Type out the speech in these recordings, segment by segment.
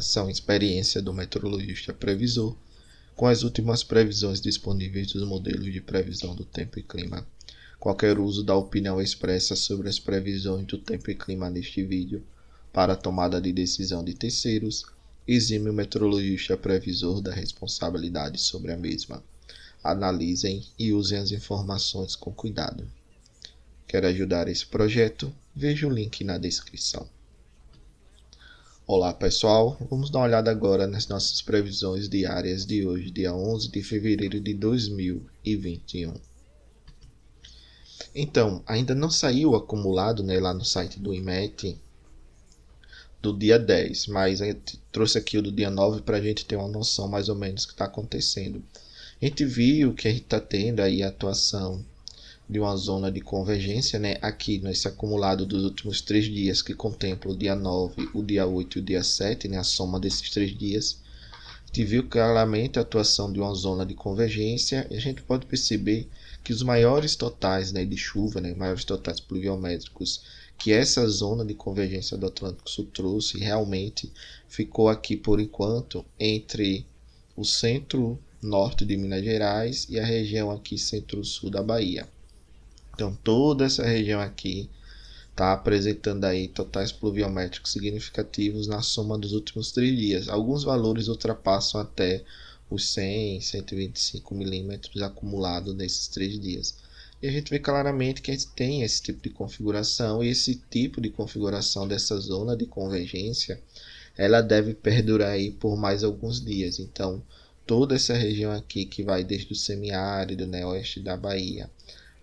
São experiência do meteorologista previsor, com as últimas previsões disponíveis dos modelos de previsão do tempo e clima. Qualquer uso da opinião expressa sobre as previsões do tempo e clima neste vídeo para a tomada de decisão de terceiros exime o meteorologista previsor da responsabilidade sobre a mesma. Analisem e usem as informações com cuidado. Quer ajudar esse projeto? Veja o link na descrição. Olá pessoal, vamos dar uma olhada agora nas nossas previsões diárias de hoje, dia 11 de fevereiro de 2021. Então, ainda não saiu o acumulado lá no site do IMET do dia 10, mas a gente trouxe aqui o do dia 9 para a gente ter uma noção mais ou menos do que está acontecendo. A gente viu que a gente está tendo aí a atuação de uma zona de convergência, aqui nesse acumulado dos últimos 3 dias, que contempla o dia 9, o dia 8 e o dia 7, a soma desses 3 dias. A gente viu claramente a atuação de uma zona de convergência e a gente pode perceber que os maiores totais de chuva, maiores totais pluviométricos que essa zona de convergência do Atlântico Sul trouxe, realmente ficou aqui por enquanto entre o centro-norte de Minas Gerais e a região aqui centro-sul da Bahia. Então toda essa região aqui está apresentando aí totais pluviométricos significativos na soma dos últimos 3 dias. Alguns valores ultrapassam até os 100, 125 milímetros acumulados nesses 3 dias. E a gente vê claramente que a gente tem esse tipo de configuração, e esse tipo de configuração dessa zona de convergência, ela deve perdurar aí por mais alguns dias. Então toda essa região aqui que vai desde o semiárido, oeste da Bahia,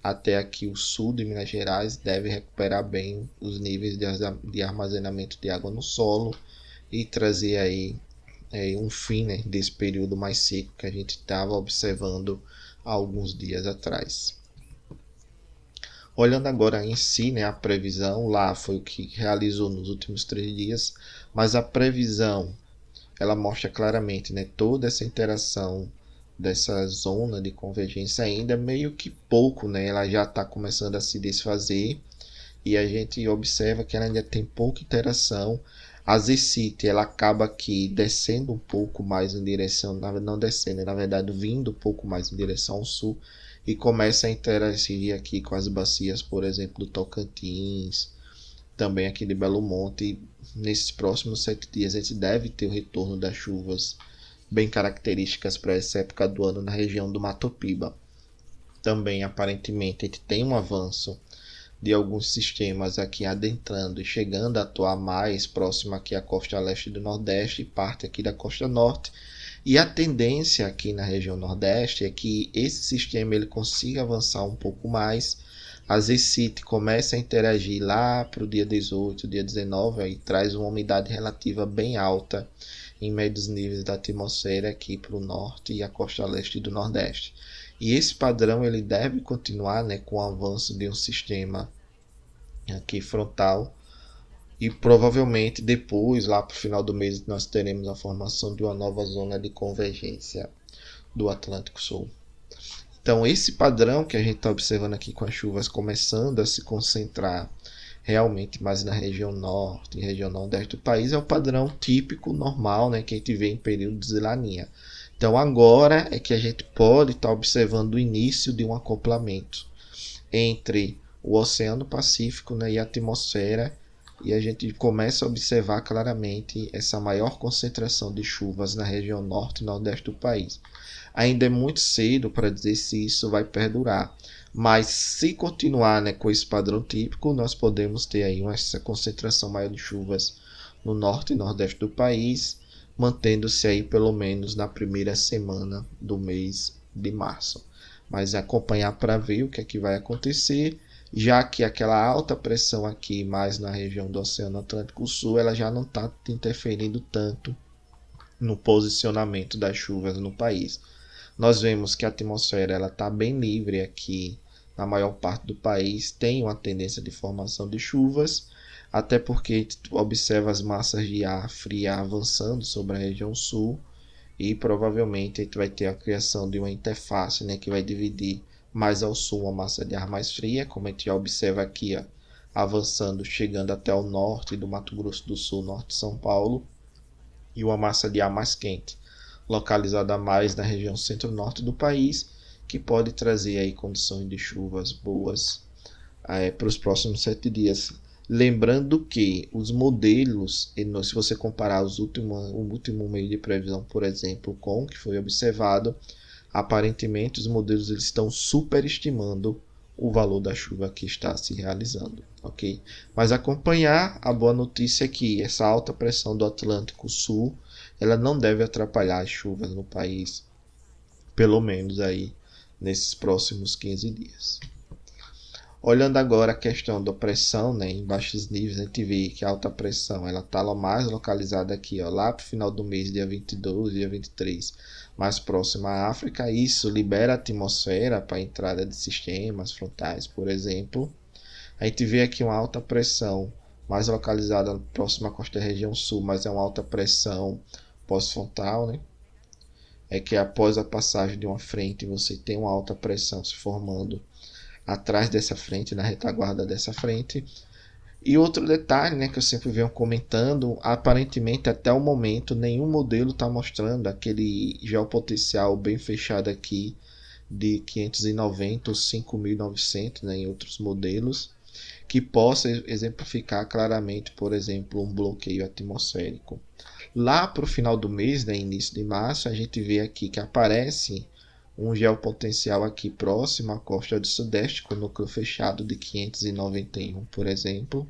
até aqui o sul de Minas Gerais, deve recuperar bem os níveis de armazenamento de água no solo e trazer aí um fim desse período mais seco que a gente estava observando há alguns dias atrás. Olhando agora em si, a previsão lá foi o que realizou nos últimos 3 dias, mas a previsão ela mostra claramente toda essa interação dessa zona de convergência ainda meio que pouco, ela já está começando a se desfazer e a gente observa que ela ainda tem pouca interação. A Z-City ela acaba aqui descendo um pouco mais em direção, não descendo, na verdade vindo um pouco mais em direção ao sul e começa a interagir aqui com as bacias, por exemplo, do Tocantins, também aqui de Belo Monte. E nesses próximos 7 dias a gente deve ter o retorno das chuvas bem características para essa época do ano na região do Mato Piba. Também aparentemente a gente tem um avanço de alguns sistemas aqui adentrando e chegando a atuar mais próximo aqui à costa leste do Nordeste e parte aqui da costa norte. E a tendência aqui na região Nordeste é que esse sistema ele consiga avançar um pouco mais. A Z-City começa a interagir lá para o dia 18, dia 19, e traz uma umidade relativa bem alta em médios níveis da atmosfera aqui para o norte e a costa leste do Nordeste. E esse padrão ele deve continuar com o avanço de um sistema aqui frontal, e provavelmente depois, lá para o final do mês, nós teremos a formação de uma nova zona de convergência do Atlântico Sul. Então esse padrão que a gente está observando aqui com as chuvas começando a se concentrar realmente mais na região norte e região nordeste do país é o padrão típico, normal, que a gente vê em períodos de laninha. Então agora é que a gente pode estar observando o início de um acoplamento entre o Oceano Pacífico e a atmosfera, e a gente começa a observar claramente essa maior concentração de chuvas na região norte e nordeste do país. Ainda é muito cedo para dizer se isso vai perdurar, mas se continuar com esse padrão típico, nós podemos ter aí essa concentração maior de chuvas no norte e nordeste do país, mantendo-se aí pelo menos na primeira semana do mês de março. Mas acompanhar para ver o que é que vai acontecer, já que aquela alta pressão aqui mais na região do Oceano Atlântico Sul, ela já não está interferindo tanto no posicionamento das chuvas no país. Nós vemos que a atmosfera está bem livre aqui na maior parte do país, tem uma tendência de formação de chuvas, até porque a gente observa as massas de ar fria avançando sobre a região sul, e provavelmente a gente vai ter a criação de uma interface que vai dividir mais ao sul uma massa de ar mais fria, como a gente já observa aqui, avançando, chegando até o norte do Mato Grosso do Sul, norte de São Paulo, e uma massa de ar mais quente, localizada mais na região centro-norte do país, que pode trazer aí condições de chuvas boas para os próximos 7 dias. Lembrando que os modelos, se você comparar o último meio de previsão, por exemplo, com o que foi observado, aparentemente os modelos eles estão superestimando o valor da chuva que está se realizando, ok? Mas acompanhar, a boa notícia é que essa alta pressão do Atlântico Sul, ela não deve atrapalhar as chuvas no país, pelo menos aí nesses próximos 15 dias. Olhando agora a questão da pressão, né, em baixos níveis, a gente vê que a alta pressão ela está mais localizada aqui, ó, lá para o final do mês, dia 22, dia 23, mais próxima à África. Isso libera a atmosfera para a entrada de sistemas frontais, por exemplo. A gente vê aqui uma alta pressão mais localizada próxima à costa da região sul, mas é uma alta pressão pós-frontal, né? É que após a passagem de uma frente você tem uma alta pressão se formando atrás dessa frente, na retaguarda dessa frente. E outro detalhe, né, que eu sempre venho comentando, aparentemente até o momento nenhum modelo está mostrando aquele geopotencial bem fechado aqui de 590 ou 5.900, né, em outros modelos, que possa exemplificar claramente, por exemplo, um bloqueio atmosférico. Lá para o final do mês, né, início de março, a gente vê aqui que aparece um geopotencial aqui próximo à costa do Sudeste, com núcleo fechado de 591, por exemplo.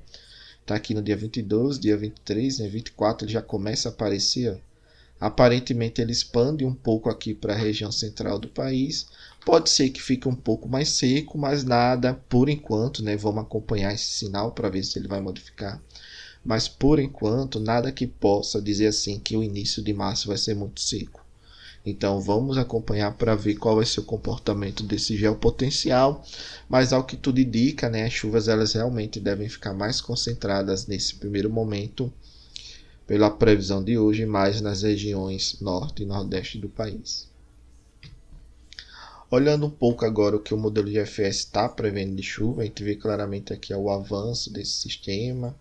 Está aqui no dia 22, dia 23, né, 24 ele já começa a aparecer. Aparentemente ele expande um pouco aqui para a região central do país. Pode ser que fique um pouco mais seco, mas nada por enquanto, né? Vamos acompanhar esse sinal para ver se ele vai modificar. Mas por enquanto, nada que possa dizer assim que o início de março vai ser muito seco. Então vamos acompanhar para ver qual vai ser o comportamento desse geopotencial, mas ao que tudo indica, né, as chuvas elas realmente devem ficar mais concentradas nesse primeiro momento, pela previsão de hoje, mais nas regiões norte e nordeste do país. Olhando um pouco agora o que o modelo de FS está prevendo de chuva, a gente vê claramente aqui o avanço desse sistema,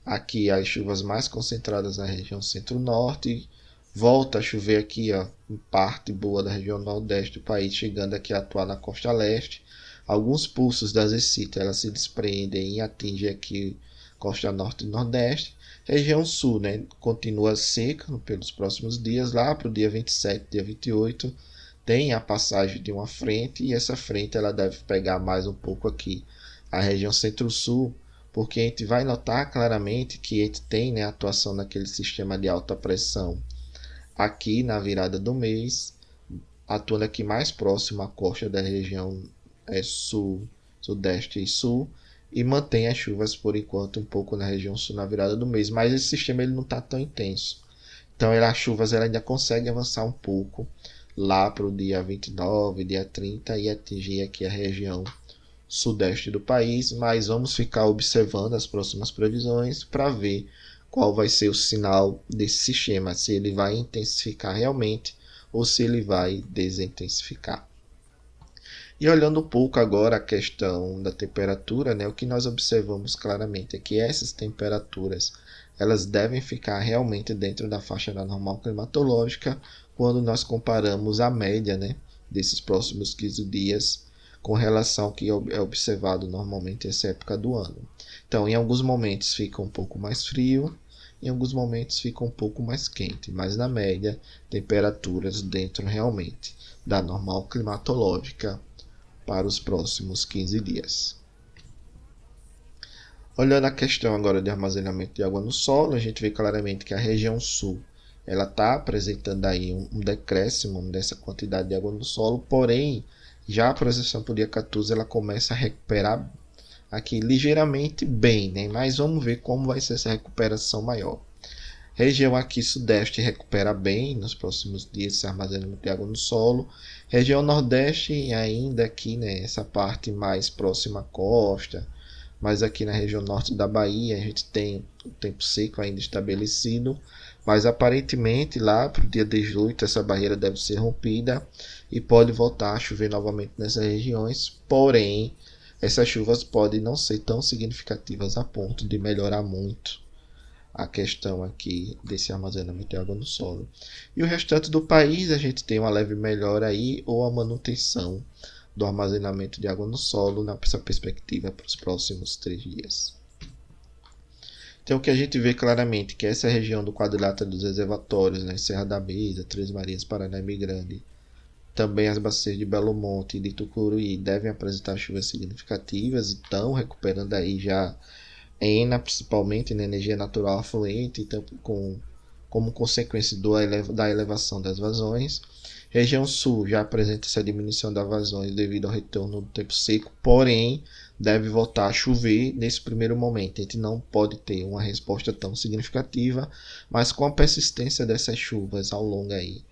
aqui as chuvas mais concentradas na região centro-norte. Volta a chover aqui, ó, em parte boa da região nordeste do país, chegando aqui a atuar na costa leste. Alguns pulsos das Zecita, elas se despreendem e atingem aqui costa norte e nordeste. Região sul, né, continua seca pelos próximos dias. Lá para o dia 27, dia 28, tem a passagem de uma frente, e essa frente ela deve pegar mais um pouco aqui a região centro-sul, porque a gente vai notar claramente que a gente tem, né, a atuação naquele sistema de alta pressão aqui na virada do mês, atuando aqui mais próximo à costa da região sul, sudeste e sul, e mantém as chuvas por enquanto um pouco na região sul na virada do mês, mas esse sistema ele não está tão intenso. Então as chuvas ela ainda consegue avançar um pouco lá para o dia 29, dia 30 e atingir aqui a região sudeste do país, mas vamos ficar observando as próximas previsões para ver qual vai ser o sinal desse sistema, se ele vai intensificar realmente ou se ele vai desintensificar. E olhando um pouco agora a questão da temperatura, né, o que nós observamos claramente é que essas temperaturas elas devem ficar realmente dentro da faixa da normal climatológica quando nós comparamos a média, né, desses próximos 15 dias com relação ao que é observado normalmente nessa época do ano. Então, em alguns momentos fica um pouco mais frio, em alguns momentos fica um pouco mais quente, mas na média, temperaturas dentro realmente da normal climatológica para os próximos 15 dias. Olhando a questão agora de armazenamento de água no solo, a gente vê claramente que a região sul ela está apresentando aí um decréscimo dessa quantidade de água no solo, porém, já a projeção para o dia 14 ela começa a recuperar aqui ligeiramente bem, né? Mas vamos ver como vai ser essa recuperação maior. Região aqui sudeste recupera bem nos próximos dias esse armazenamento de água no solo. Região nordeste ainda aqui, né, essa parte mais próxima à costa, mas aqui na região norte da Bahia a gente tem o tempo seco ainda estabelecido, mas aparentemente lá para o dia 18 essa barreira deve ser rompida e pode voltar a chover novamente nessas regiões, porém essas chuvas podem não ser tão significativas a ponto de melhorar muito a questão aqui desse armazenamento de água no solo. E o restante do país a gente tem uma leve melhora aí ou a manutenção do armazenamento de água no solo nessa perspectiva para os próximos 3 dias. Então o que a gente vê claramente que essa região do quadrilátero dos reservatórios, né, Serra da Mesa, Três Marias, Paranaíba Grande, também as bacias de Belo Monte e de Tucuruí devem apresentar chuvas significativas e estão recuperando aí já ENA, principalmente na energia natural afluente, então, como consequência da elevação das vazões. Região Sul já apresenta essa diminuição das vazões devido ao retorno do tempo seco, porém deve voltar a chover nesse primeiro momento. A gente não pode ter uma resposta tão significativa, mas com a persistência dessas chuvas ao longo aí,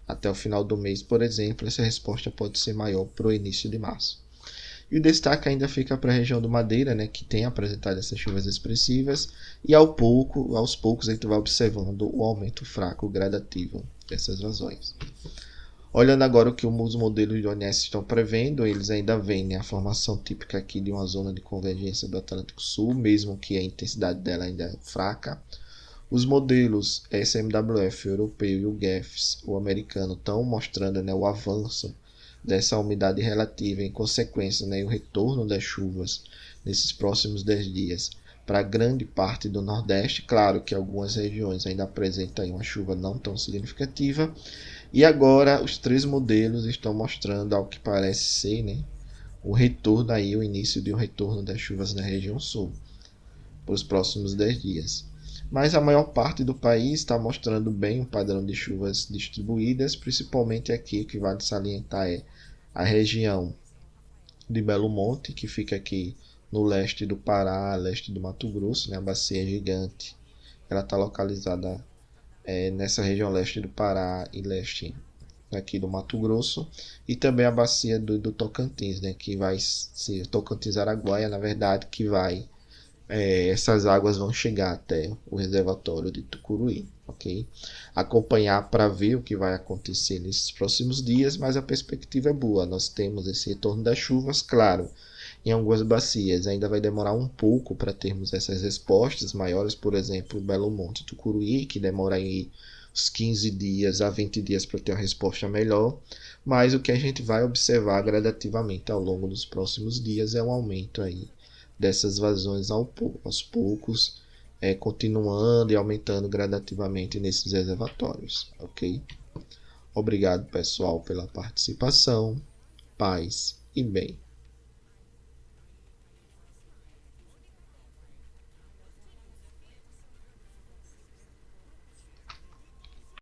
até o final do mês, por exemplo, essa resposta pode ser maior para o início de março. E o destaque ainda fica para a região do Madeira, né, que tem apresentado essas chuvas expressivas, e aos poucos a gente vai observando o aumento fraco gradativo dessas vazões. Olhando agora o que os modelos de ONS estão prevendo, eles ainda veem, né, a formação típica aqui de uma zona de convergência do Atlântico Sul, mesmo que a intensidade dela ainda é fraca. Os modelos SMWF europeu e o GEFS, o americano, estão mostrando, né, o avanço dessa umidade relativa, em consequência, né, o retorno das chuvas nesses próximos 10 dias para grande parte do Nordeste. Claro que algumas regiões ainda apresentam uma chuva não tão significativa. E agora os 3 modelos estão mostrando, ao que parece ser, né, o retorno aí, o início de um retorno das chuvas na região sul para os próximos 10 dias. Mas a maior parte do país está mostrando bem um padrão de chuvas distribuídas, principalmente aqui, o que vale salientar é a região de Belo Monte, que fica aqui no leste do Pará, leste do Mato Grosso, né, a bacia gigante. Ela está localizada nessa região leste do Pará e leste aqui do Mato Grosso, e também a bacia do Tocantins, né, que vai ser Tocantins-Araguaia, na verdade, que vai essas águas vão chegar até o reservatório de Tucuruí, ok? Acompanhar para ver o que vai acontecer nesses próximos dias, mas a perspectiva é boa. Nós temos esse retorno das chuvas, claro, em algumas bacias ainda vai demorar um pouco para termos essas respostas maiores, por exemplo, Belo Monte e Tucuruí, que demora aí uns 15 dias a 20 dias para ter uma resposta melhor, mas o que a gente vai observar gradativamente ao longo dos próximos dias é um aumento aí dessas vazões aos poucos, continuando e aumentando gradativamente nesses reservatórios, ok? Obrigado, pessoal, pela participação, paz e bem.